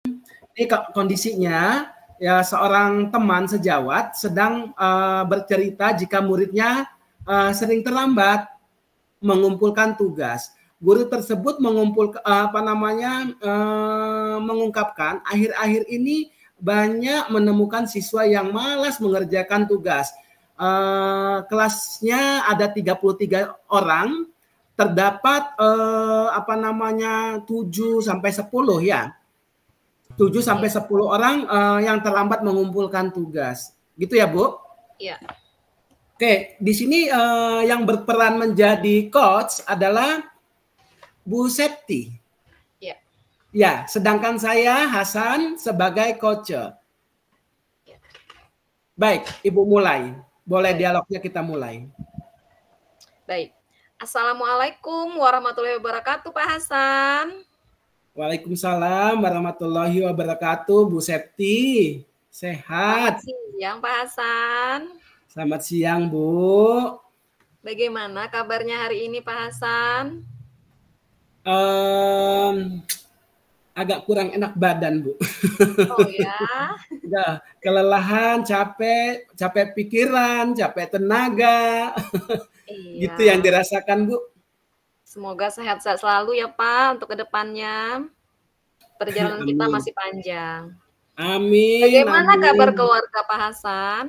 Ini kondisinya ya seorang teman sejawat sedang bercerita jika muridnya sering terlambat mengumpulkan tugas. Guru tersebut mengungkapkan akhir-akhir ini banyak menemukan siswa yang malas mengerjakan tugas. Kelasnya ada 33 orang, terdapat 7 sampai 10 ya. 7 sampai 10 orang yang terlambat mengumpulkan tugas. Gitu ya, Bu? Iya. Oke, di sini yang berperan menjadi coach adalah Bu Septi. Iya. Ya, sedangkan saya Hasan sebagai coach. Ya. Baik, Ibu mulai. Boleh dialognya kita mulai. Baik. Assalamualaikum warahmatullahi wabarakatuh, Pak Hasan. Waalaikumsalam warahmatullahi wabarakatuh, Bu Septi. Sehat. Selamat siang, Pak Hasan. Selamat siang, Bu. Bagaimana kabarnya hari ini, Pak Hasan? Agak kurang enak badan, Bu. Oh ya? Udah kelelahan, capek pikiran, capek tenaga. Iya. Gitu yang dirasakan, Bu. Semoga sehat-sehat selalu ya, Pak, untuk kedepannya. Perjalanan kita masih panjang. Amin. Bagaimana kabar keluarga Pak Hasan?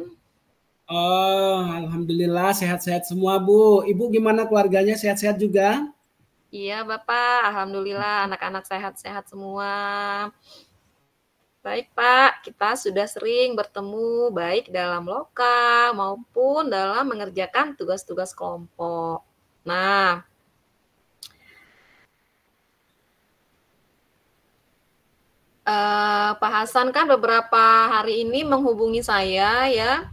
Oh, alhamdulillah sehat-sehat semua, Bu. Ibu gimana keluarganya? Sehat-sehat juga? Iya, Bapak. Alhamdulillah anak-anak sehat-sehat semua. Baik, Pak. Kita sudah sering bertemu baik dalam loka maupun dalam mengerjakan tugas-tugas kelompok. Nah, Pak Hasan kan beberapa hari ini menghubungi saya ya,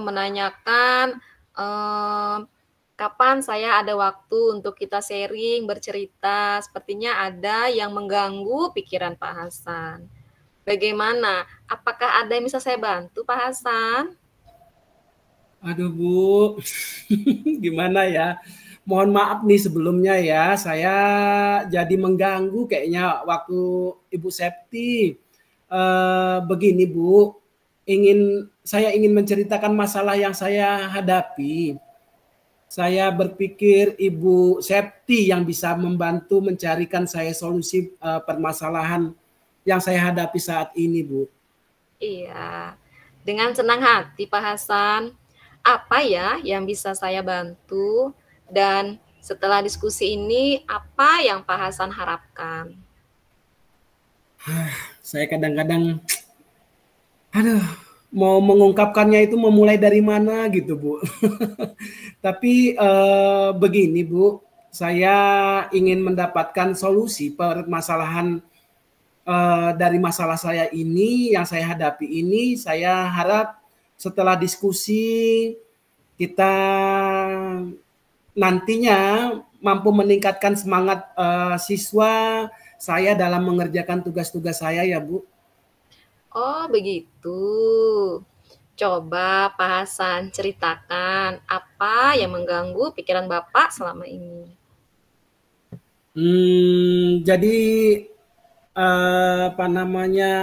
menanyakan kapan saya ada waktu untuk kita sharing, bercerita. Sepertinya ada yang mengganggu pikiran Pak Hasan. Bagaimana? Apakah ada yang bisa saya bantu, Pak Hasan? Aduh, Bu. Gimana ya? Mohon maaf nih sebelumnya ya, saya jadi mengganggu kayaknya waktu Ibu Septi. Begini, Bu, saya ingin menceritakan masalah yang saya hadapi. Saya berpikir Ibu Septi yang bisa membantu mencarikan saya solusi permasalahan yang saya hadapi saat ini, Bu. Iya, dengan senang hati Pak Hasan. Apa ya yang bisa saya bantu? Dan setelah diskusi ini, apa yang Pak Hasan harapkan? Saya kadang-kadang, mau mengungkapkannya itu memulai dari mana gitu, Bu. Tapi begini, Bu, saya ingin mendapatkan solusi permasalahan dari masalah saya ini, yang saya hadapi ini. Saya harap setelah diskusi kita nantinya mampu meningkatkan semangat siswa saya dalam mengerjakan tugas-tugas saya ya, Bu. Oh, begitu. Coba Pak Hasan ceritakan apa yang mengganggu pikiran Bapak selama ini. Jadi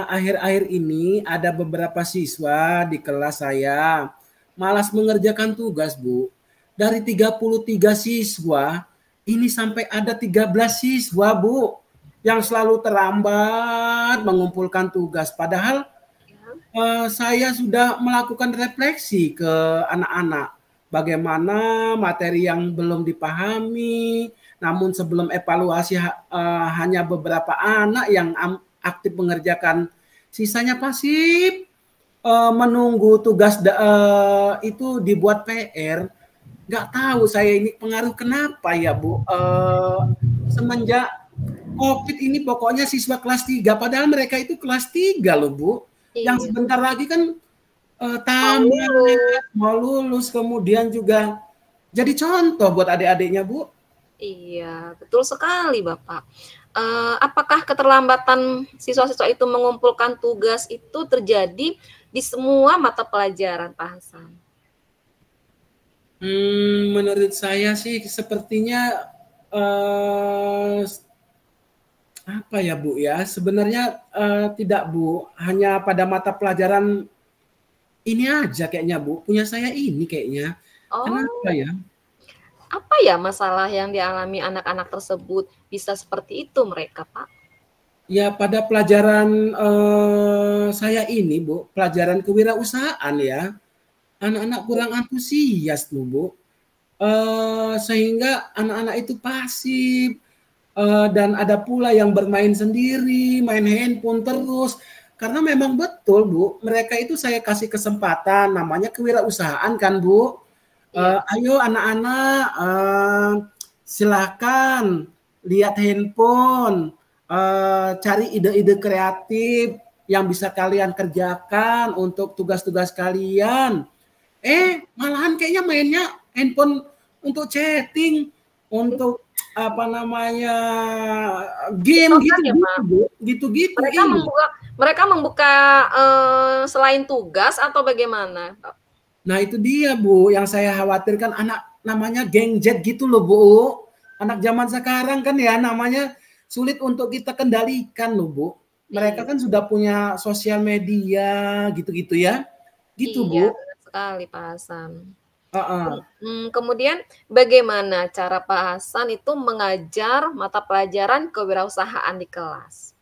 akhir-akhir ini ada beberapa siswa di kelas saya malas mengerjakan tugas, Bu. Dari 33 siswa, ini sampai ada 13 siswa, Bu, yang selalu terlambat mengumpulkan tugas. Padahal saya sudah melakukan refleksi ke anak-anak. Bagaimana materi yang belum dipahami, namun sebelum evaluasi hanya beberapa anak yang aktif mengerjakan, sisanya pasif menunggu tugas itu dibuat PR. Nggak tahu saya ini pengaruh kenapa ya, Bu. Semenjak COVID ini pokoknya siswa kelas 3, padahal mereka itu kelas 3 loh, Bu. Yang sebentar lagi kan tamat, mau lulus, kemudian juga jadi contoh buat adik-adiknya, Bu. Iya, betul sekali, Bapak. Apakah keterlambatan siswa-siswa itu mengumpulkan tugas itu terjadi di semua mata pelajaran, Pak Hasan? Menurut saya sih sepertinya Apa ya Bu ya? Sebenarnya tidak Bu, hanya pada mata pelajaran ini aja kayaknya Bu. Punya saya ini kayaknya. Kenapa Oh, ya? apa ya masalah yang dialami anak-anak tersebut bisa seperti itu mereka, Pak? Ya pada pelajaran saya ini Bu, pelajaran kewirausahaan ya. Anak-anak kurang antusias tuh Bu. Sehingga anak-anak itu pasif, dan ada pula yang bermain sendiri, main handphone terus. Karena memang betul Bu, mereka itu saya kasih kesempatan, namanya kewirausahaan kan Bu. Iya. Ayo anak-anak, silakan lihat handphone, cari ide-ide kreatif yang bisa kalian kerjakan untuk tugas-tugas kalian. Malahan kayaknya mainnya handphone untuk chatting, untuk apa namanya game Contohkan ya, Pak. gitu-gitu. Mereka Iya. membuka selain tugas atau bagaimana, Pak? Nah itu dia Bu, yang saya khawatirkan anak namanya geng jet gitu loh Bu. Anak zaman sekarang kan ya namanya sulit untuk kita kendalikan loh Bu. Mereka Iya. kan sudah punya sosial media gitu-gitu ya. Gitu Iya, Bu. benar sekali Pak Hasan. Uh-uh. Kemudian bagaimana cara Pak Hasan itu mengajar mata pelajaran kewirausahaan di kelas?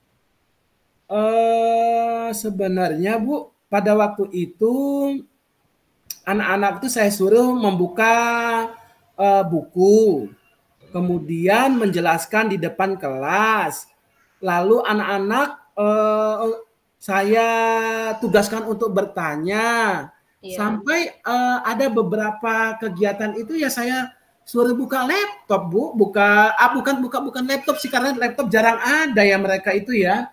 Sebenarnya Bu, pada waktu itu anak-anak itu saya suruh membuka buku, kemudian menjelaskan di depan kelas. Lalu anak-anak saya tugaskan untuk bertanya. Iya. Sampai ada beberapa kegiatan itu ya saya suruh buka laptop Bu, bukan laptop sih karena laptop jarang ada ya mereka itu ya.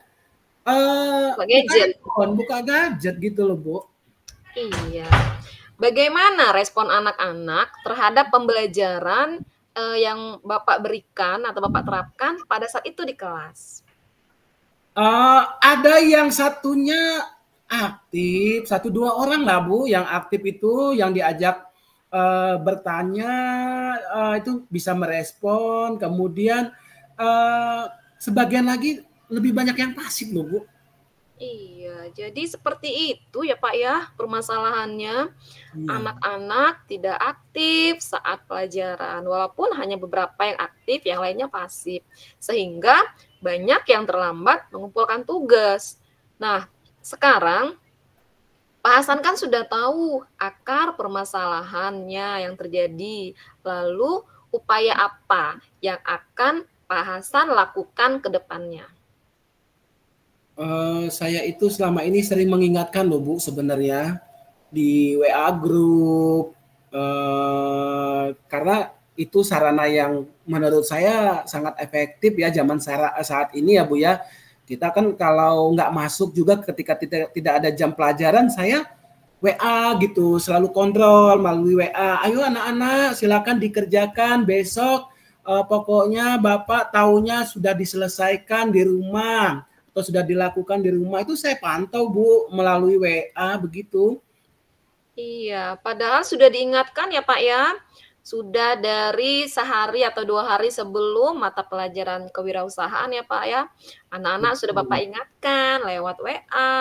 Pak Buka gadget. handphone, buka gadget gitu loh Bu. Iya. Bagaimana respon anak-anak terhadap pembelajaran yang Bapak berikan atau Bapak terapkan pada saat itu di kelas? Ada yang satunya aktif, 1-2 orang lah Bu, yang aktif itu yang diajak bertanya itu bisa merespon, kemudian sebagian lagi lebih banyak yang pasif loh Bu. Iya, jadi seperti itu ya Pak ya permasalahannya. Iya. Anak-anak tidak aktif saat pelajaran, walaupun hanya beberapa yang aktif, yang lainnya pasif. Sehingga banyak yang terlambat mengumpulkan tugas. Nah, sekarang Pak Hasan kan sudah tahu akar permasalahannya yang terjadi. Lalu upaya apa yang akan Pak Hasan lakukan ke depannya? Saya itu selama ini sering mengingatkan loh Bu sebenarnya di WA grup, karena itu sarana yang menurut saya sangat efektif ya zaman saat ini ya Bu ya. Kita kan kalau nggak masuk juga ketika tidak ada jam pelajaran, saya WA gitu, selalu kontrol melalui WA. Ayo anak-anak silakan dikerjakan besok, pokoknya Bapak tahunya sudah diselesaikan di rumah atau sudah dilakukan di rumah. Itu saya pantau Bu melalui WA begitu. Iya, padahal sudah diingatkan ya Pak ya. Sudah dari sehari atau 2 hari sebelum mata pelajaran kewirausahaan ya Pak ya. Anak-anak sudah Bapak Betul. ingatkan lewat WA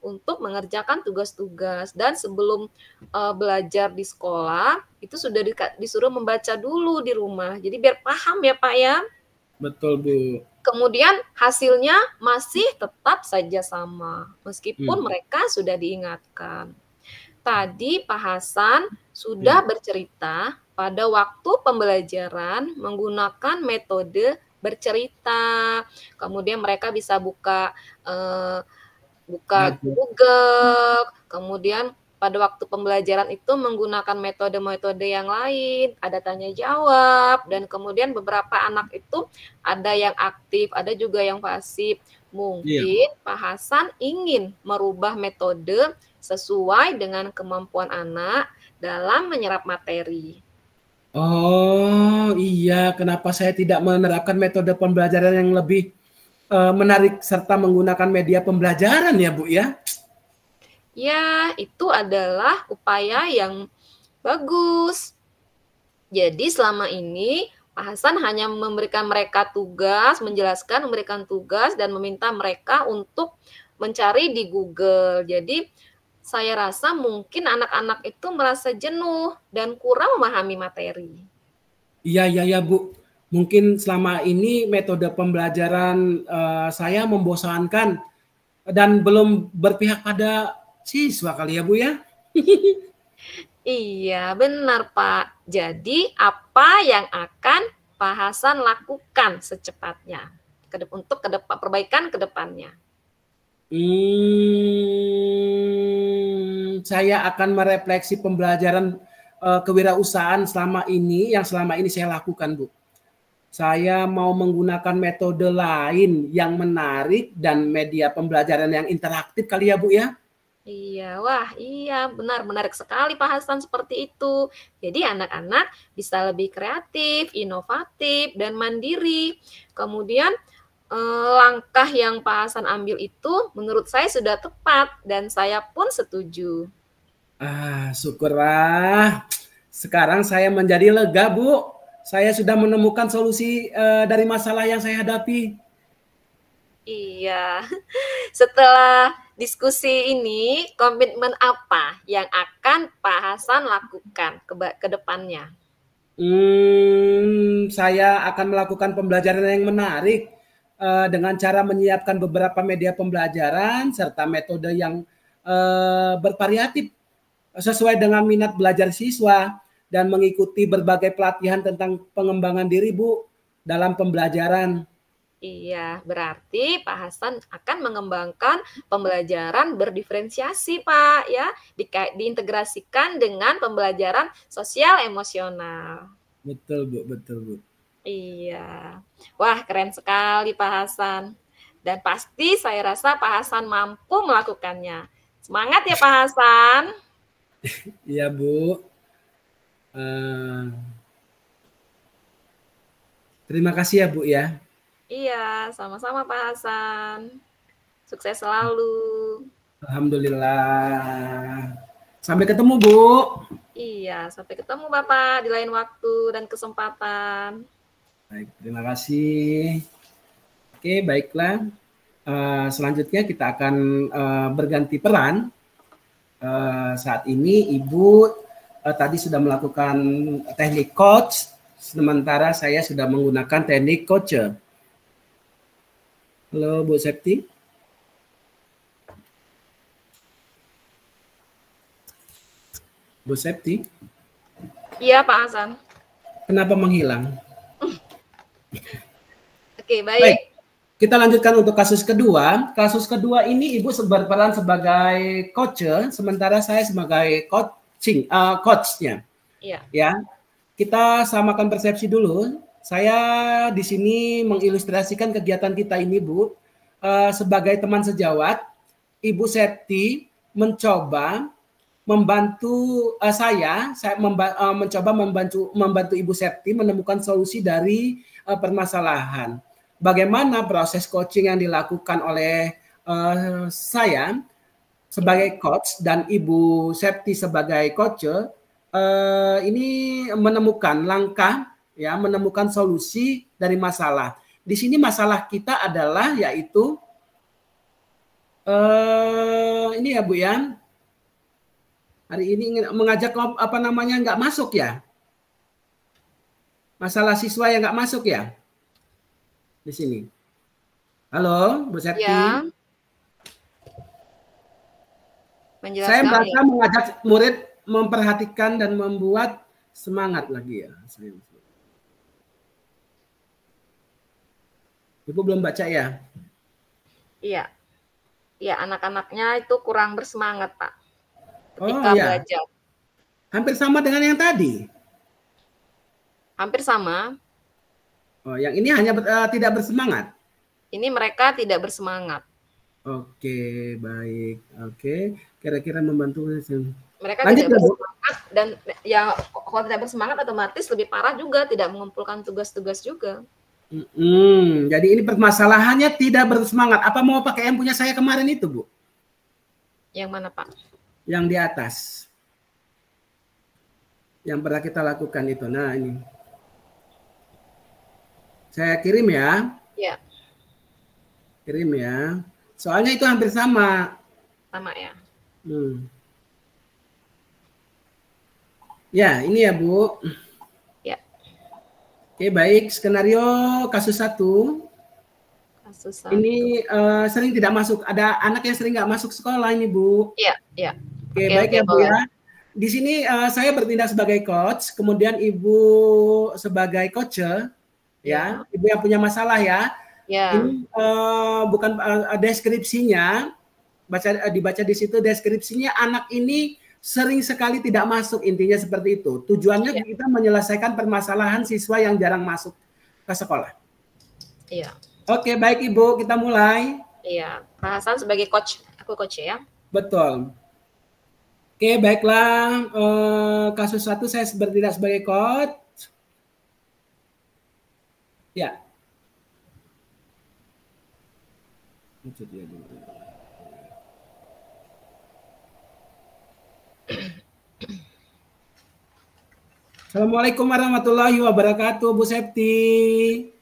untuk mengerjakan tugas-tugas dan sebelum belajar di sekolah itu sudah disuruh membaca dulu di rumah. Jadi biar paham ya Pak ya. Betul Bu. Kemudian hasilnya masih tetap saja sama meskipun Hmm. mereka sudah diingatkan. Tadi Pak Hasan Ya. sudah bercerita pada waktu pembelajaran menggunakan metode bercerita. Kemudian mereka bisa buka Gadget. Google, kemudian pada waktu pembelajaran itu menggunakan metode-metode yang lain, ada tanya jawab, dan kemudian beberapa anak itu ada yang aktif, ada juga yang pasif. Iya. Mungkin Pak Hasan ingin merubah metode sesuai dengan kemampuan anak dalam menyerap materi. Oh iya, kenapa saya tidak menerapkan metode pembelajaran yang lebih menarik serta menggunakan media pembelajaran ya Bu ya? Ya, itu adalah upaya yang bagus. Jadi selama ini Pak Hasan hanya memberikan mereka tugas, menjelaskan, memberikan tugas, dan meminta mereka untuk mencari di Google. Jadi saya rasa mungkin anak-anak itu merasa jenuh dan kurang memahami materi. Iya Bu. Mungkin selama ini metode pembelajaran saya membosankan dan belum berpihak pada siswa kali ya Bu ya. Iya, benar Pak. Jadi apa yang akan Pak Hasan lakukan secepatnya untuk perbaikan ke depannya? Saya akan merefleksi pembelajaran kewirausahaan selama ini yang selama ini saya lakukan Bu. Saya mau menggunakan metode lain yang menarik dan media pembelajaran yang interaktif kali ya Bu ya. Iya, wah iya benar, menarik sekali Pak Hasan seperti itu. Jadi anak-anak bisa lebih kreatif, inovatif, dan mandiri. Kemudian langkah yang Pak Hasan ambil itu menurut saya sudah tepat dan saya pun setuju. Syukurlah. Sekarang saya menjadi lega Bu. Saya sudah menemukan solusi dari masalah yang saya hadapi. Iya, setelah diskusi ini, komitmen apa yang akan Pak Hasan lakukan ke depannya? Saya akan melakukan pembelajaran yang menarik dengan cara menyiapkan beberapa media pembelajaran serta metode yang bervariatif sesuai dengan minat belajar siswa dan mengikuti berbagai pelatihan tentang pengembangan diri Bu dalam pembelajaran. Iya, berarti Pak Hasan akan mengembangkan pembelajaran berdiferensiasi, Pak, ya, diintegrasikan dengan pembelajaran sosial emosional. Betul, Bu, betul, Bu. Iya. Wah, keren sekali Pak Hasan. Dan pasti saya rasa Pak Hasan mampu melakukannya. Semangat ya Pak Hasan. Iya, Bu. Terima kasih ya, Bu ya. Iya, sama-sama Pak Hasan. Sukses selalu. Alhamdulillah. Sampai ketemu, Bu. Iya, sampai ketemu Bapak di lain waktu dan kesempatan. Baik, terima kasih. Oke, baiklah. Selanjutnya kita akan berganti peran. Saat ini Ibu tadi sudah melakukan teknik coach, sementara saya sudah menggunakan teknik coacher. Halo Bu Septi. Bu Septi. Iya Pak Hasan. Kenapa menghilang? Oke, baik. Kita lanjutkan untuk kasus kedua. Kasus kedua ini Ibu berperan sebagai coacher, sementara saya sebagai coachnya. Iya. Ya, kita samakan persepsi dulu. Saya di sini mengilustrasikan kegiatan kita ini, Bu. Sebagai teman sejawat, Ibu Septi mencoba membantu saya mencoba membantu Ibu Septi menemukan solusi dari permasalahan. Bagaimana proses coaching yang dilakukan oleh saya sebagai coach dan Ibu Septi sebagai coacher ini menemukan langkah, ya, menemukan solusi dari masalah. Di sini masalah kita adalah yaitu ini ya Bu ya. Hari ini mengajak nggak masuk ya? Masalah siswa yang nggak masuk ya? Di sini. Halo, Bu Septi. Ya. Saya merasa mengajak murid memperhatikan dan membuat semangat lagi ya. Ibu belum baca ya? Iya. Ya, anak-anaknya itu kurang bersemangat, Pak. Ketika belajar. Hampir sama dengan yang tadi. Hampir sama. Oh, yang ini hanya tidak bersemangat. Ini mereka tidak bersemangat. Oke, baik. Oke, kira-kira membantu. Mereka tidak bersemangat dan ya kalau tidak bersemangat otomatis lebih parah juga, tidak mengumpulkan tugas-tugas juga. Jadi ini permasalahannya tidak bersemangat. Apa mau pakai yang punya saya kemarin itu, Bu? Yang mana, Pak? Yang di atas. Yang pernah kita lakukan itu. Nah, ini. Saya kirim ya. Ya. Kirim ya. Soalnya itu hampir sama. Sama ya. Ya, ini ya Bu. Ya. Oke, baik. Skenario kasus 1. Kasus 1. Ini sering tidak masuk. Ada anak yang sering nggak masuk sekolah ini Bu. Iya, iya. Oke, baik ya Bu ya. Di sini saya bertindak sebagai coach, kemudian Ibu sebagai coacher, ya. Ibu yang punya masalah ya. Ya. Ini bukan deskripsinya, dibaca di situ deskripsinya anak ini sering sekali tidak masuk, intinya seperti itu. Tujuannya kita menyelesaikan permasalahan siswa yang jarang masuk ke sekolah. Iya. Oke, baik Ibu, kita mulai. Iya, Pak Hasan sebagai coach, aku coach ya. Betul. Oke, baiklah. Kasus 1 saya bertindak sebagai coach. Ya. Assalamualaikum warahmatullahi wabarakatuh, Bu Septi.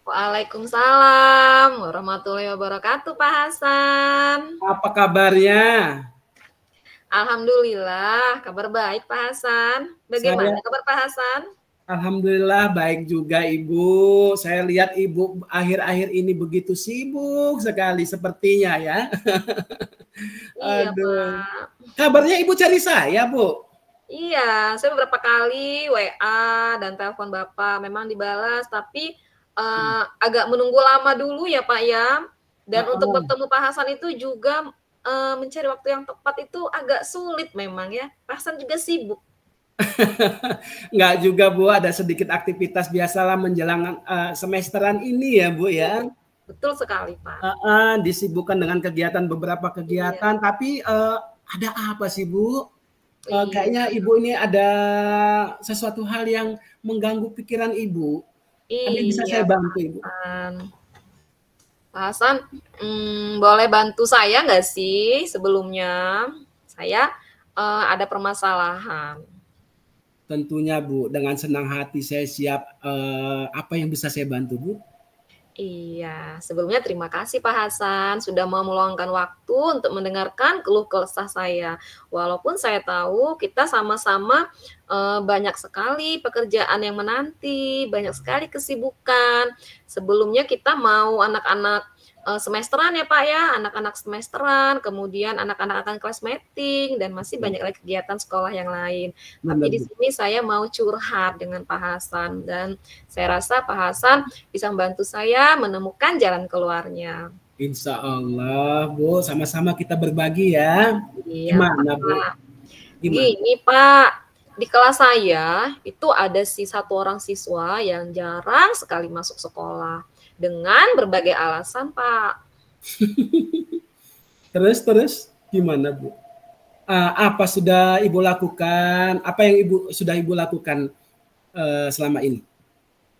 Waalaikumsalam warahmatullahi wabarakatuh, Pak Hasan. Apa kabarnya? Alhamdulillah, kabar baik Pak Hasan. Bagaimana kabar Pak Hasan? Alhamdulillah baik juga Ibu. Saya lihat Ibu akhir-akhir ini begitu sibuk sekali sepertinya ya. Iya, Aduh. Pak. Kabarnya Ibu cari saya, Bu? Iya, saya beberapa kali WA dan telepon Bapak memang dibalas, tapi agak menunggu lama dulu ya Pak ya. Dan untuk bertemu Pak Hasan itu juga mencari waktu yang tepat itu agak sulit memang ya. Pak Hasan juga sibuk. Enggak juga Bu, ada sedikit aktivitas biasalah menjelang semesteran ini ya Bu ya. Betul sekali Pak. Disibukkan dengan beberapa kegiatan, tapi ada apa sih Bu? Kayaknya Ibu ini ada sesuatu hal yang mengganggu pikiran Ibu. Ada yang bisa saya bantu Ibu? Pak Hasan, boleh bantu saya nggak sih sebelumnya? Saya ada permasalahan. Tentunya Bu, dengan senang hati saya siap. Apa yang bisa saya bantu Bu? Iya, sebelumnya terima kasih Pak Hasan sudah mau meluangkan waktu untuk mendengarkan keluh kesah saya. Walaupun saya tahu kita sama-sama banyak sekali pekerjaan yang menanti, banyak sekali kesibukan. Sebelumnya kita mau anak-anak semesteran ya Pak ya, anak-anak semesteran, kemudian anak-anak akan kelas meeting, dan masih banyak lagi kegiatan sekolah yang lain. Tapi di sini saya mau curhat dengan Pak Hasan, dan saya rasa Pak Hasan bisa membantu saya menemukan jalan keluarnya. Insya Allah Bu, sama-sama kita berbagi ya. Iya, gimana Pak. Bu? Gini Pak, di kelas saya itu ada satu orang siswa yang jarang sekali masuk sekolah dengan berbagai alasan, Pak. Terus gimana Bu? Apa sudah Ibu lakukan? Apa yang sudah Ibu lakukan selama ini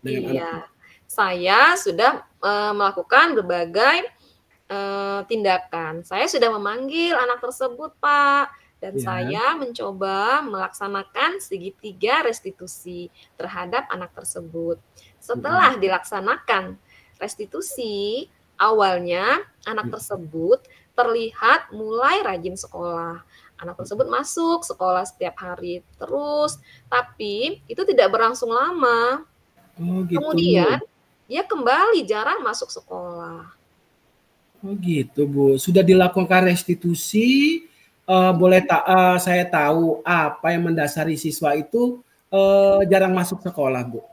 dengan anak? Saya sudah melakukan berbagai tindakan. Saya sudah memanggil anak tersebut, Pak, dan saya mencoba melaksanakan segitiga restitusi terhadap anak tersebut. Setelah dilaksanakan restitusi, awalnya anak tersebut terlihat mulai rajin sekolah. Anak tersebut masuk sekolah setiap hari terus, tapi itu tidak berlangsung lama. Gitu. Kemudian dia kembali jarang masuk sekolah. Oh gitu Bu. Sudah dilakukan restitusi. Boleh saya tahu apa yang mendasari siswa itu jarang masuk sekolah Bu?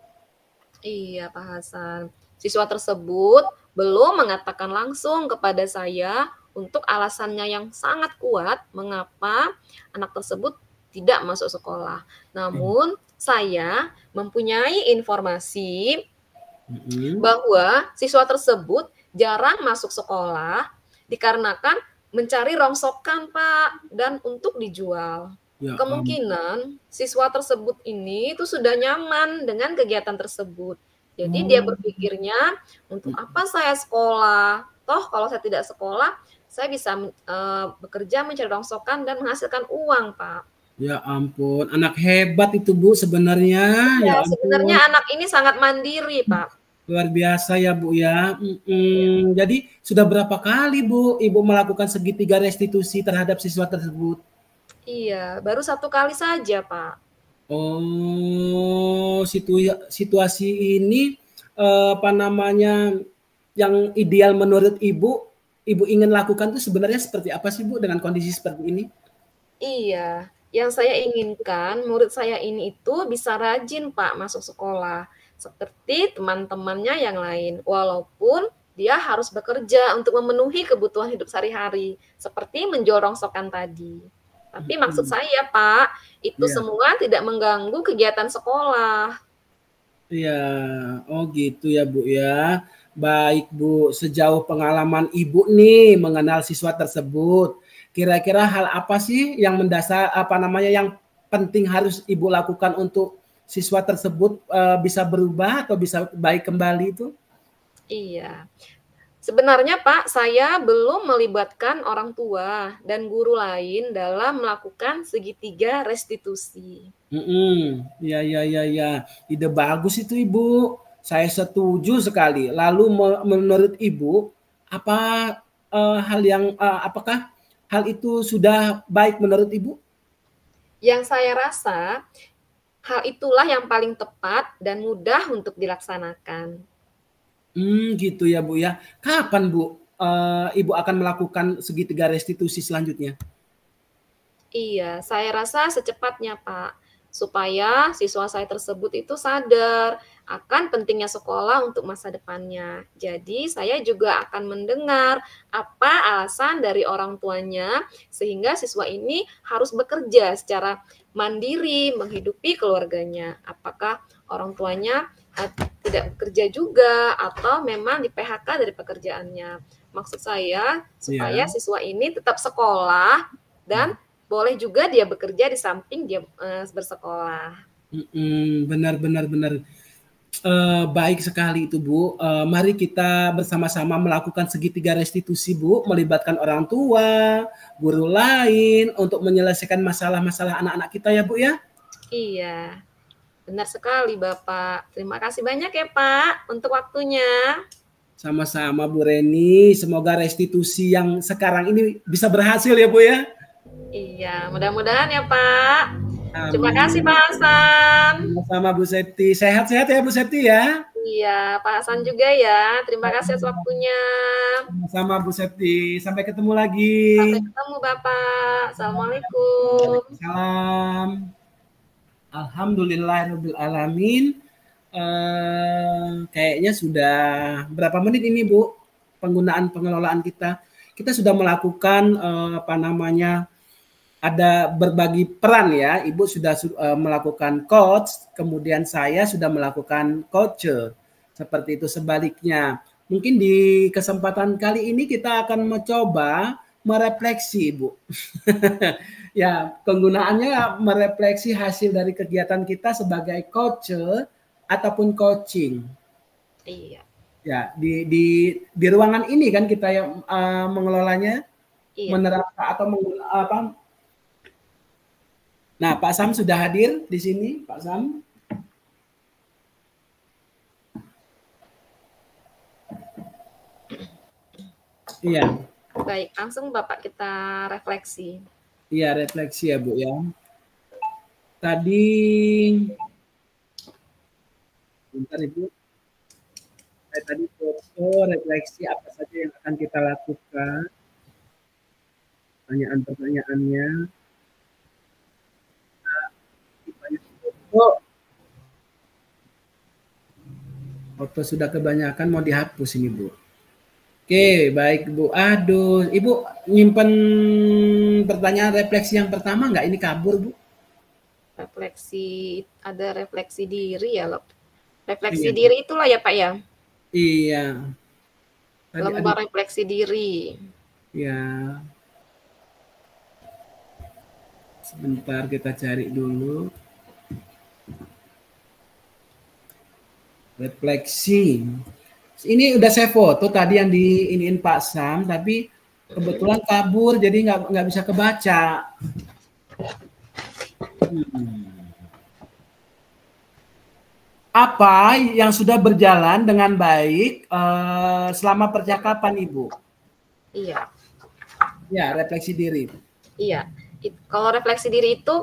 Iya Pak Hasan. Siswa tersebut belum mengatakan langsung kepada saya untuk alasannya yang sangat kuat mengapa anak tersebut tidak masuk sekolah. Namun saya mempunyai informasi bahwa siswa tersebut jarang masuk sekolah dikarenakan mencari rongsokan Pak, dan untuk dijual. Kemungkinan siswa tersebut ini itu sudah nyaman dengan kegiatan tersebut. Jadi dia berpikirnya, untuk apa saya sekolah? Toh kalau saya tidak sekolah, saya bisa bekerja mencari rongsokan dan menghasilkan uang, Pak. Ya ampun, anak hebat itu Bu sebenarnya. Ya sebenarnya anak ini sangat mandiri, Pak. Luar biasa ya Bu ya. Iya. Jadi sudah berapa kali Bu Ibu melakukan segitiga restitusi terhadap siswa tersebut? Iya, baru 1 kali saja, Pak. Oh, situasi ini apa namanya yang ideal menurut Ibu, Ibu ingin lakukan itu sebenarnya seperti apa sih Bu dengan kondisi seperti ini? Iya, yang saya inginkan murid saya ini itu bisa rajin, Pak, masuk sekolah seperti teman-temannya yang lain, walaupun dia harus bekerja untuk memenuhi kebutuhan hidup sehari-hari, seperti menjual rongsokan tadi. Tapi maksud Hmm, saya, Pak, itu ya. semua tidak mengganggu kegiatan sekolah. Iya, oh gitu ya Bu ya. Baik Bu, sejauh pengalaman Ibu nih mengenal siswa tersebut, kira-kira hal apa sih yang mendasar apa namanya yang penting harus Ibu lakukan untuk siswa tersebut bisa berubah atau bisa baik kembali itu? Iya. Sebenarnya, Pak, saya belum melibatkan orang tua dan guru lain dalam melakukan segitiga restitusi. Ya, ya, ya, ya. Ide bagus itu Ibu. Saya setuju sekali. Lalu menurut Ibu, apa apakah hal itu sudah baik menurut Ibu? Yang saya rasa, hal itulah yang paling tepat dan mudah untuk dilaksanakan. Gitu ya Bu ya. Kapan Bu Ibu akan melakukan segitiga restitusi selanjutnya? Iya, saya rasa secepatnya, Pak, supaya siswa saya tersebut itu sadar akan pentingnya sekolah untuk masa depannya. Jadi, saya juga akan mendengar apa alasan dari orang tuanya, sehingga siswa ini harus bekerja secara mandiri, menghidupi keluarganya. Apakah orang tuanya tidak bekerja juga, atau memang di-PHK dari pekerjaannya. Maksud saya, supaya Ya. siswa ini tetap sekolah dan boleh juga dia bekerja di samping dia bersekolah. Benar, benar, benar. Baik sekali itu Bu. Mari kita bersama-sama melakukan segitiga restitusi Bu, melibatkan orang tua, guru lain untuk menyelesaikan masalah-masalah anak-anak kita ya Bu ya. Iya, benar sekali Bapak. Terima kasih banyak ya Pak untuk waktunya. Sama-sama Bu Reni, semoga restitusi yang sekarang ini bisa berhasil ya Bu ya. Iya, mudah-mudahan ya Pak. Terima kasih Amin. Pak Hasan. Sama-sama Bu Septi. Sehat-sehat ya Bu Septi ya. Iya, Pak Hasan juga ya. Terima kasih atas waktunya. Sama-sama Bu Septi. Sampai ketemu lagi. Sampai ketemu Bapak. Assalamualaikum. Salam. Alhamdulillahirabbil alamin. Kayaknya sudah berapa menit ini Bu penggunaan pengelolaan kita. Kita sudah melakukan apa namanya ada berbagi peran ya. Ibu sudah melakukan coach, kemudian saya sudah melakukan coacher. Seperti itu sebaliknya. Mungkin di kesempatan kali ini kita akan mencoba merefleksi, Bu. Ya, penggunaannya merefleksi hasil dari kegiatan kita sebagai coacher ataupun coaching. Iya. Ya, di ruangan ini kan kita yang mengelolanya, Iya. menerapkan atau apa. Nah, Pak Sam sudah hadir di sini, Pak Sam. Iya. Baik, langsung Bapak kita refleksi. Iya, refleksi ya, Bu ya. Tadi bentar Ibu. Saya tadi foto refleksi apa saja yang akan kita lakukan. Pertanyaan-pertanyaannya. Foto sudah kebanyakan mau dihapus ini Bu. Oke, baik Bu. Aduh, Ibu nyimpen pertanyaan refleksi yang pertama nggak? Ini kabur Bu. Refleksi, ada refleksi diri ya loh. Refleksi diri itulah ya Pak ya? Iya. Lembar refleksi diri. Ya. Sebentar kita cari dulu. Refleksi. Ini udah saya foto tadi yang diiniin Pak Sam, tapi kebetulan kabur jadi nggak bisa kebaca. Apa yang sudah berjalan dengan baik selama percakapan Ibu? Iya. Ya, refleksi diri. Iya. Kalau refleksi diri itu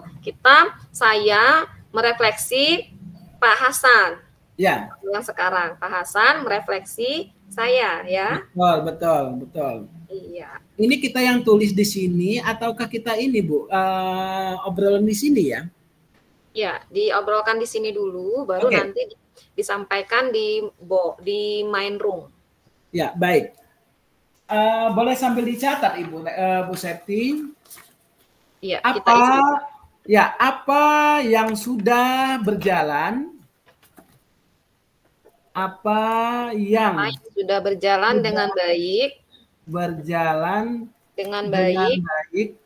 saya merefleksi Pak Hasan. Ya. Yang sekarang Pak Hasan merefleksi saya ya. Betul. Iya. Ini kita yang tulis di sini ataukah kita ini Bu obrolan di sini ya? Ya, diobrolkan di sini dulu, baru nanti disampaikan di main room. Ya, baik. Boleh sambil dicatat Ibu, Bu Septi. Iya, apa yang sudah berjalan? Apa yang sudah berjalan dengan baik? Berjalan dengan baik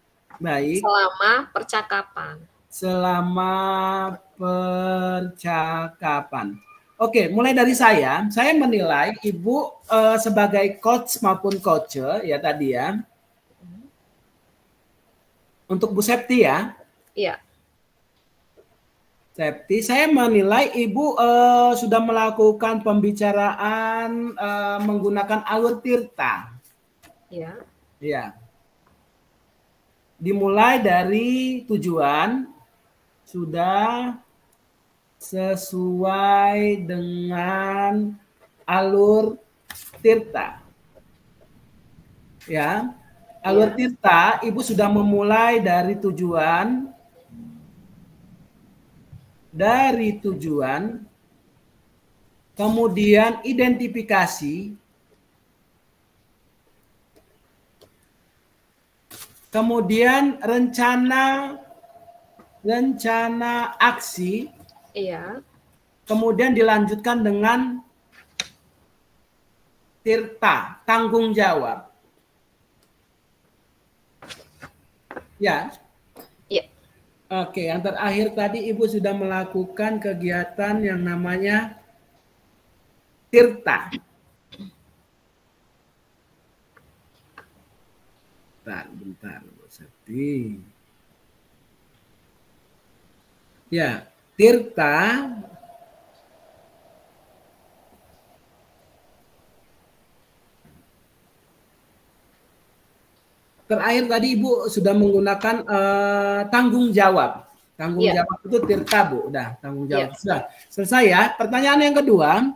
selama percakapan. Oke, mulai dari saya menilai Ibu sebagai coach maupun coach ya tadi ya. Untuk Bu Septi ya. Iya. Septi, saya menilai Ibu sudah melakukan pembicaraan menggunakan alur tirta. Iya. Iya. Dimulai dari tujuan sudah sesuai dengan alur tirta. Ya. Alur tirta, Ibu sudah memulai dari tujuan. Kemudian identifikasi, kemudian rencana aksi, iya. Kemudian dilanjutkan dengan tirta, tanggung jawab. Ya. Iya. Oke, yang terakhir tadi Ibu sudah melakukan kegiatan yang namanya tirta. Bentar, Bu Septi. Ya, tirta terakhir tadi Ibu sudah menggunakan tanggung jawab. Tanggung jawab itu tirta, Bu. Udah, tanggung jawab. Sudah. Selesai ya. Pertanyaan yang kedua,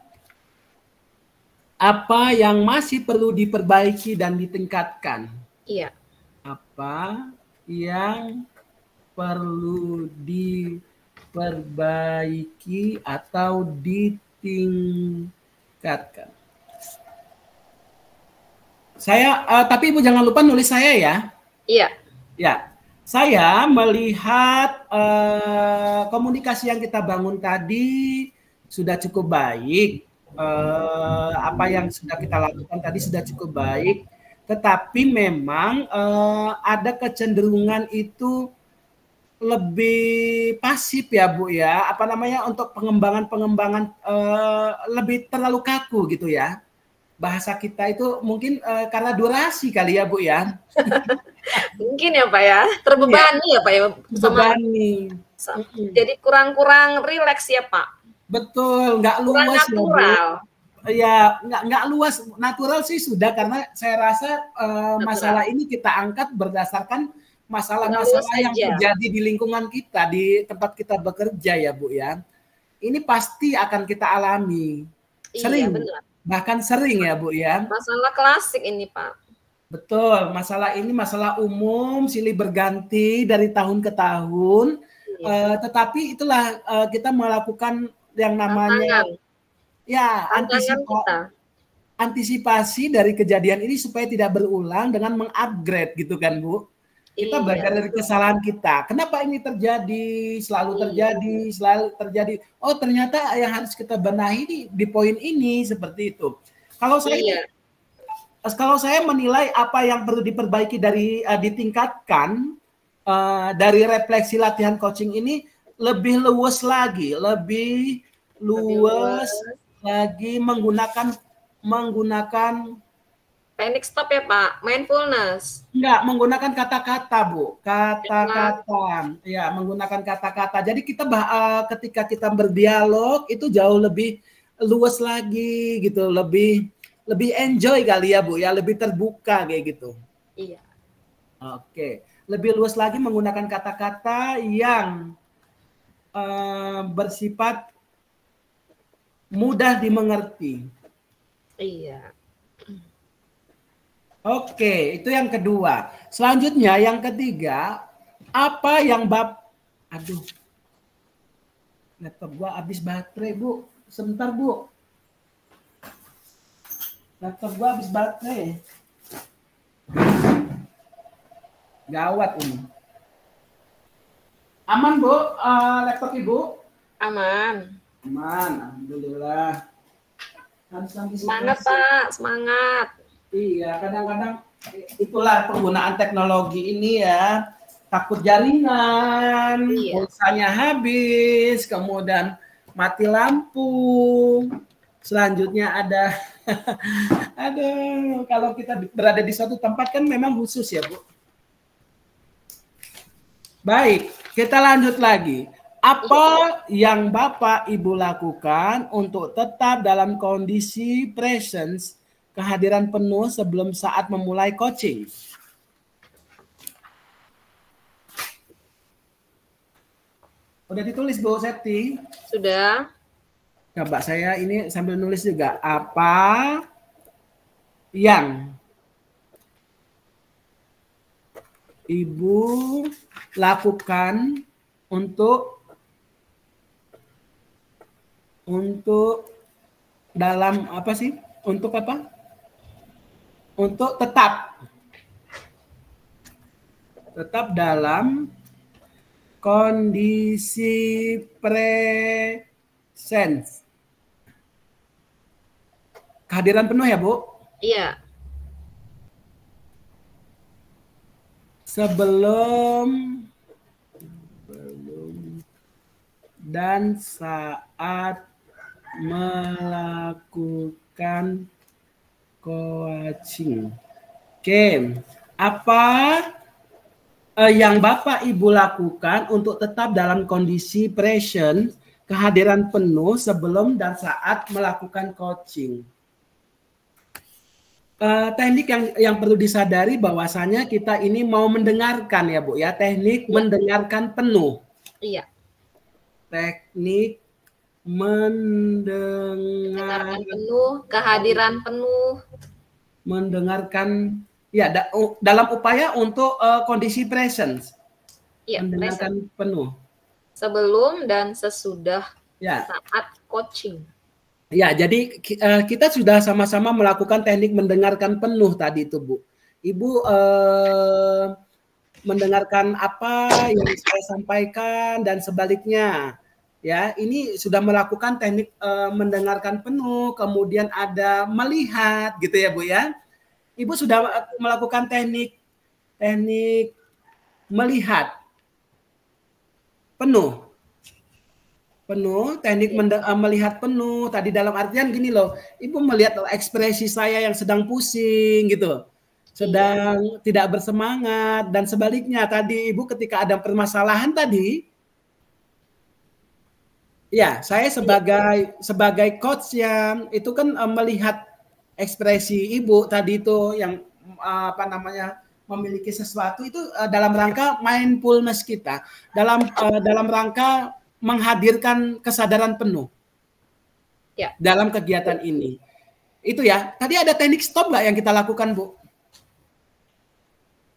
apa yang masih perlu diperbaiki dan ditingkatkan? Iya. Apa yang perlu diperbaiki atau ditingkatkan? Saya, tapi Ibu jangan lupa nulis saya ya. Iya. Ya, saya melihat komunikasi yang kita bangun tadi sudah cukup baik. Apa yang sudah kita lakukan tadi sudah cukup baik. Tetapi memang ada kecenderungan itu lebih pasif ya Bu ya. Apa namanya untuk pengembangan lebih terlalu kaku gitu ya. Bahasa kita itu mungkin karena durasi kali ya Bu ya. Mungkin ya Pak ya, terbebani ya Pak ya. Terbebani. Jadi kurang rileks ya Pak. Betul, nggak luas natural. Ya, nggak luas. Natural sih sudah, karena saya rasa masalah ini kita angkat berdasarkan masalah-masalah yang terjadi di lingkungan kita, di tempat kita bekerja ya Bu ya. Ini pasti akan kita alami. Sering. Iya, benar. Bahkan sering ya Bu ya. Masalah klasik ini Pak. Betul, masalah ini masalah umum, silih berganti dari tahun ke tahun. Iya. Tetapi itulah kita melakukan yang namanya antisipasi dari kejadian ini supaya tidak berulang dengan mengupgrade gitu kan Bu. Kita belajar dari kesalahan kita. Kenapa ini terjadi? Selalu terjadi. Oh, ternyata yang harus kita benahi di poin ini seperti itu. Kalau saya menilai apa yang perlu diperbaiki dari ditingkatkan dari refleksi latihan coaching ini lebih luas lagi, lebih luas lagi menggunakan Teknik stop ya Pak, mindfulness. Enggak, menggunakan kata-kata, Bu. Kata-kata. Ya, menggunakan kata-kata. Jadi kita ketika kita berdialog itu jauh lebih luas lagi gitu, lebih enjoy kali ya, Bu, ya, lebih terbuka kayak gitu. Iya. Oke. Lebih luas lagi menggunakan kata-kata yang bersifat mudah dimengerti. Iya. Oke, itu yang kedua. Selanjutnya yang ketiga, apa yang aduh, laptop gua habis baterai, Bu. Sebentar, Bu. Laptop gua habis baterai. Gawat ini. Aman, Bu, laptop Ibu? Aman. Aman, alhamdulillah. Semangat, Pak, semangat. Iya, kadang-kadang itulah penggunaan teknologi ini ya. Takut jaringan, pulsanya habis, kemudian mati lampu. Selanjutnya ada, aduh, kalau kita berada di suatu tempat kan memang khusus ya, Bu. Baik, kita lanjut lagi. Apa yang Bapak Ibu lakukan untuk tetap dalam kondisi presence, kehadiran penuh sebelum saat memulai coaching? Udah ditulis, Bu Septi? Sudah. Coba saya ini sambil nulis juga. Apa yang Ibu lakukan untuk dalam apa sih? Untuk apa? Untuk tetap dalam kondisi presence. Kehadiran penuh ya, Bu? Iya. Sebelum dan saat melakukan coaching. Oke, apa yang Bapak Ibu lakukan untuk tetap dalam kondisi present, kehadiran penuh sebelum dan saat melakukan coaching? Teknik yang perlu disadari bahwasanya kita ini mau mendengarkan ya, Bu ya, teknik mendengarkan penuh. Iya. Teknik mendengarkan penuh, kehadiran penuh. Mendengarkan ya dalam upaya untuk kondisi presence. Iya, mendengarkan present. Penuh. Sebelum dan sesudah saat coaching. Ya, jadi kita sudah sama-sama melakukan teknik mendengarkan penuh tadi itu, Bu. Ibu mendengarkan apa yang saya sampaikan dan sebaliknya. Ya, ini sudah melakukan teknik mendengarkan penuh, kemudian ada melihat gitu ya, Bu ya. Ibu sudah melakukan teknik melihat penuh. Teknik melihat penuh tadi dalam artian gini loh, Ibu melihat ekspresi saya yang sedang pusing gitu, sedang tidak bersemangat, dan sebaliknya tadi Ibu ketika ada permasalahan tadi, ya saya sebagai coach yang itu kan melihat ekspresi Ibu tadi itu yang memiliki sesuatu itu dalam rangka mindfulness kita, dalam rangka menghadirkan kesadaran penuh dalam kegiatan ini. Itu ya. Tadi ada teknik stop nggak yang kita lakukan, Bu?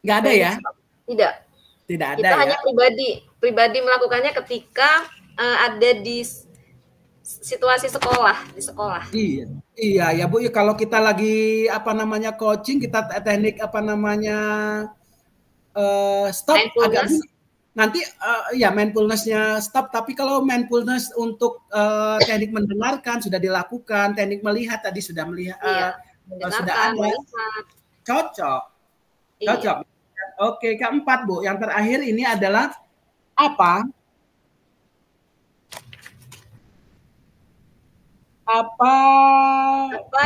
Nggak ada ya? Tidak. Tidak ada. Kita hanya pribadi melakukannya ketika ada di situasi di sekolah. Iya ya, Bu. Kalau kita lagi coaching, kita teknik stop agak nanti mindfulness-nya stop, tapi kalau mindfulness untuk teknik mendengarkan sudah dilakukan, teknik melihat tadi sudah sudah ada. Melihat. Cocok. Oke, keempat, Bu, yang terakhir ini adalah apa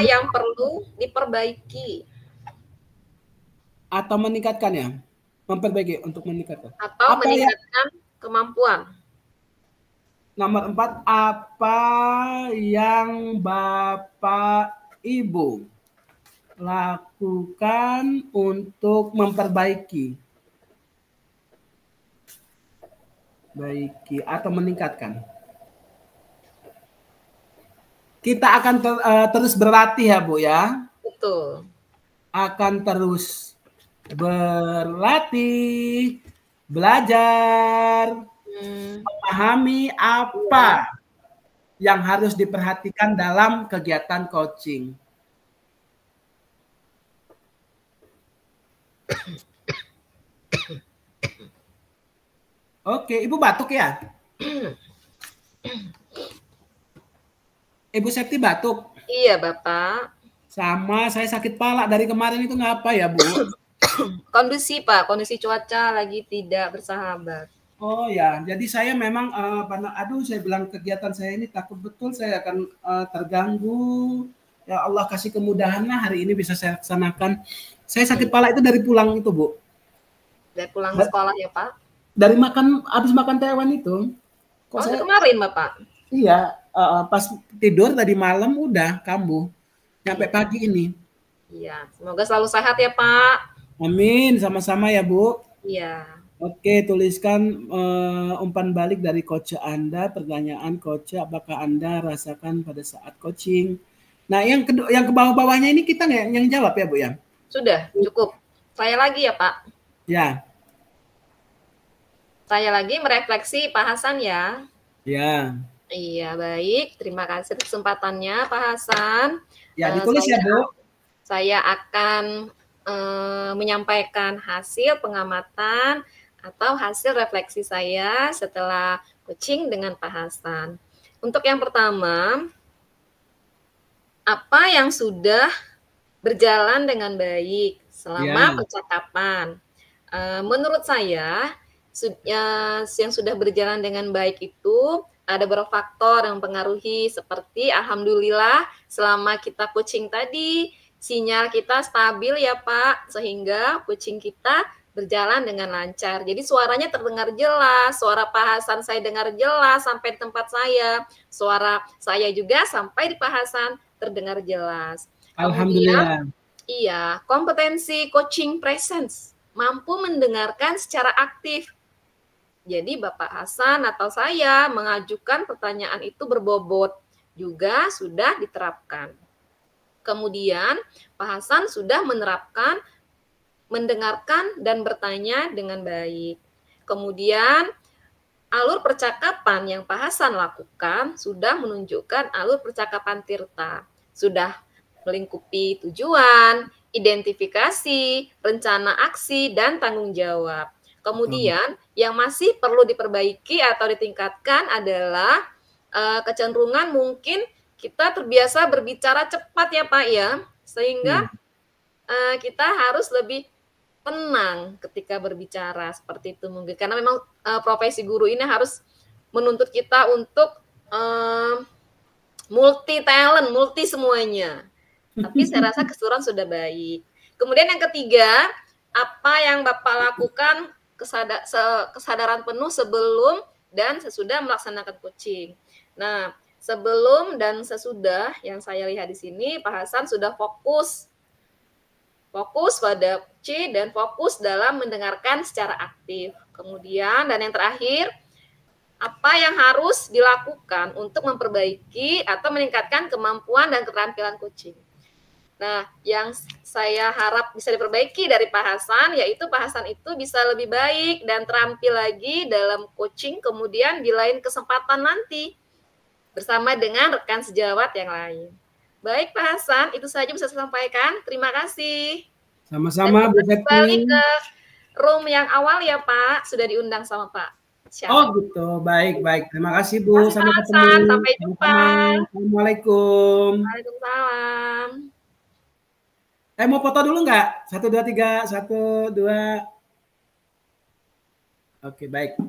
yang perlu diperbaiki? atau meningkatkan ya? Memperbaiki untuk meningkatkan. Atau Apa ya? meningkatkan kemampuan. Nomor 4, apa yang Bapak Ibu lakukan untuk memperbaiki, baiki atau meningkatkan? Kita akan terus berlatih ya Bu ya. Betul. Akan terus berlatih, belajar, memahami apa yang harus diperhatikan dalam kegiatan coaching. Oke, Ibu batuk ya? Ibu Septi batuk? Iya, Bapak. Sama, saya sakit pala dari kemarin itu ngapa ya, Bu? Kondisi, Pak. Kondisi cuaca lagi tidak bersahabat. Oh ya, jadi saya memang, saya bilang kegiatan saya ini takut betul saya akan terganggu. Ya Allah kasih kemudahan lah hari ini bisa saya laksanakan. Saya sakit pala itu dari pulang itu, Bu. Dari pulang sekolah ya, Pak? Dari habis makan tewan itu. Kok saya kemarin, Bapak? Iya, pas tidur tadi malam udah kambuh. Sampai pagi ini. Iya, semoga selalu sehat ya, Pak. Amin, sama-sama ya, Bu. Iya. Oke, tuliskan umpan balik dari coach Anda. Pertanyaan coach, apakah Anda rasakan pada saat coaching? Nah, yang ke bawah-bawahnya ini kita nggak yang jawab ya, Bu ya? Sudah, cukup. Saya lagi ya, Pak. Ya. Saya lagi merefleksi Pak Hasan ya. Ya. Iya, baik. Terima kasih kesempatannya, Pak Hasan. Ya, ditulis ya, Bu. Saya akan menyampaikan hasil pengamatan atau hasil refleksi saya setelah coaching dengan Pak Hasan. Untuk yang pertama, apa yang sudah berjalan dengan baik selama percakapan? Menurut saya, yang sudah berjalan dengan baik itu ada beberapa faktor yang mempengaruhi, seperti alhamdulillah selama kita coaching tadi sinyal kita stabil ya Pak, sehingga coaching kita berjalan dengan lancar. Jadi suaranya terdengar jelas, suara Pak Hasan saya dengar jelas sampai di tempat saya, suara saya juga sampai di Pak Hasan terdengar jelas. Alhamdulillah. Kemudian, iya, kompetensi coaching presence, mampu mendengarkan secara aktif. Jadi Bapak Hasan atau saya mengajukan pertanyaan itu berbobot juga sudah diterapkan. Kemudian Pak Hasan sudah menerapkan mendengarkan dan bertanya dengan baik. Kemudian alur percakapan yang Pak Hasan lakukan sudah menunjukkan alur percakapan Tirta. Sudah melingkupi tujuan, identifikasi, rencana aksi, dan tanggung jawab. Kemudian yang masih perlu diperbaiki atau ditingkatkan adalah kecenderungan mungkin kita terbiasa berbicara cepat ya Pak ya, sehingga kita harus lebih tenang ketika berbicara seperti itu mungkin. Karena memang profesi guru ini harus menuntut kita untuk multi talent, multi semuanya. Tapi saya rasa keseluruhan sudah baik. Kemudian yang ketiga, apa yang Bapak lakukan kesadaran penuh sebelum dan sesudah melaksanakan coaching. Nah, sebelum dan sesudah yang saya lihat di sini, Pak Hasan sudah fokus pada coaching dan fokus dalam mendengarkan secara aktif. Kemudian dan yang terakhir, apa yang harus dilakukan untuk memperbaiki atau meningkatkan kemampuan dan keterampilan coaching. Nah, yang saya harap bisa diperbaiki dari Pak Hasan, yaitu Pak Hasan itu bisa lebih baik dan terampil lagi dalam coaching, kemudian di lain kesempatan nanti bersama dengan rekan sejawat yang lain. Baik Pak Hasan, itu saja bisa saya sampaikan. Terima kasih. Sama-sama Bu Septi. Kembali ke room yang awal ya Pak, sudah diundang sama Pak. Oh gitu, baik. Terima kasih Bu, sampai ketemu. Sampai jumpa. Assalamualaikum. Waalaikumsalam. Mau foto dulu nggak? 1, 2, 3, 1, 2. Oke, baik.